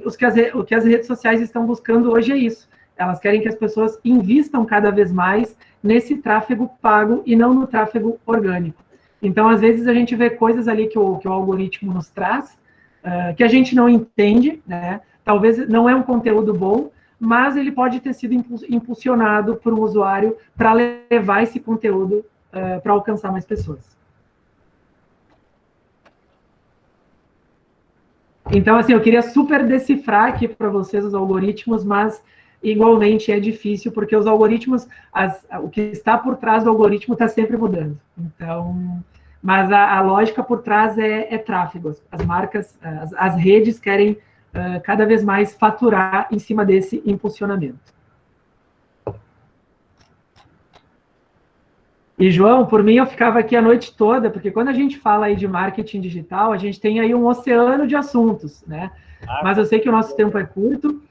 B: que as redes sociais estão buscando hoje é isso. Elas querem que as pessoas invistam cada vez mais nesse tráfego pago e não no tráfego orgânico. Então, às vezes, a gente vê coisas ali que o algoritmo nos traz, que a gente não entende, né? Talvez não é um conteúdo bom, mas ele pode ter sido impulsionado por um usuário para levar esse conteúdo para alcançar mais pessoas. Então, assim, eu queria super decifrar aqui para vocês os algoritmos, mas igualmente é difícil, porque os algoritmos, o que está por trás do algoritmo está sempre mudando. Então, mas a lógica por trás é tráfego. As marcas, as redes querem cada vez mais faturar em cima desse impulsionamento. E, João, por mim, eu ficava aqui a noite toda, porque quando a gente fala aí de marketing digital, a gente tem aí um oceano de assuntos, né? Mas eu sei que o nosso tempo é curto,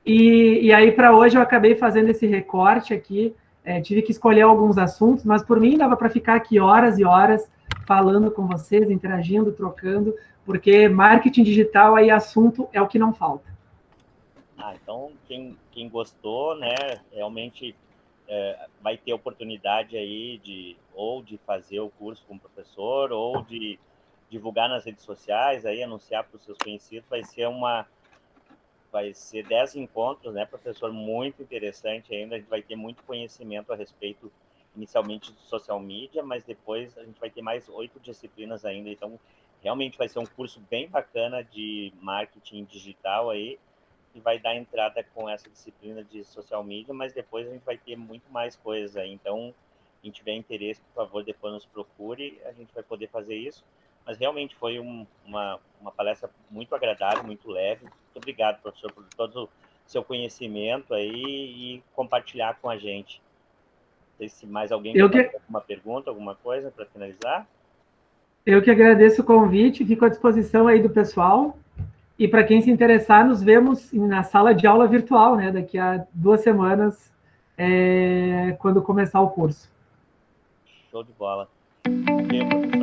B: e aí para hoje eu acabei fazendo esse recorte aqui, tive que escolher alguns assuntos, mas por mim dava para ficar aqui horas e horas falando com vocês, interagindo, trocando, porque marketing digital aí assunto é o que não falta.
A: Então quem gostou, né, realmente vai ter oportunidade aí de fazer o curso com o professor, ou de divulgar nas redes sociais, aí anunciar para os seus conhecidos. Vai ser 10 encontros, né, professor? Muito interessante ainda. A gente vai ter muito conhecimento a respeito, inicialmente, de social media, mas depois a gente vai ter mais 8 disciplinas ainda. Então, realmente vai ser um curso bem bacana de marketing digital aí, que vai dar entrada com essa disciplina de social media, mas depois a gente vai ter muito mais coisas aí. Então, quem tiver interesse, por favor, depois nos procure, a gente vai poder fazer isso. Mas realmente foi uma palestra muito agradável, muito leve. Muito obrigado, professor, por todo o seu conhecimento aí e compartilhar com a gente. Não sei se mais alguém quer fazer alguma pergunta, alguma coisa para finalizar.
B: Eu que agradeço o convite, fico à disposição aí do pessoal. E para quem se interessar, nos vemos na sala de aula virtual, né? Daqui a 2 semanas, quando começar o curso.
A: Show de bola. Ok, professor.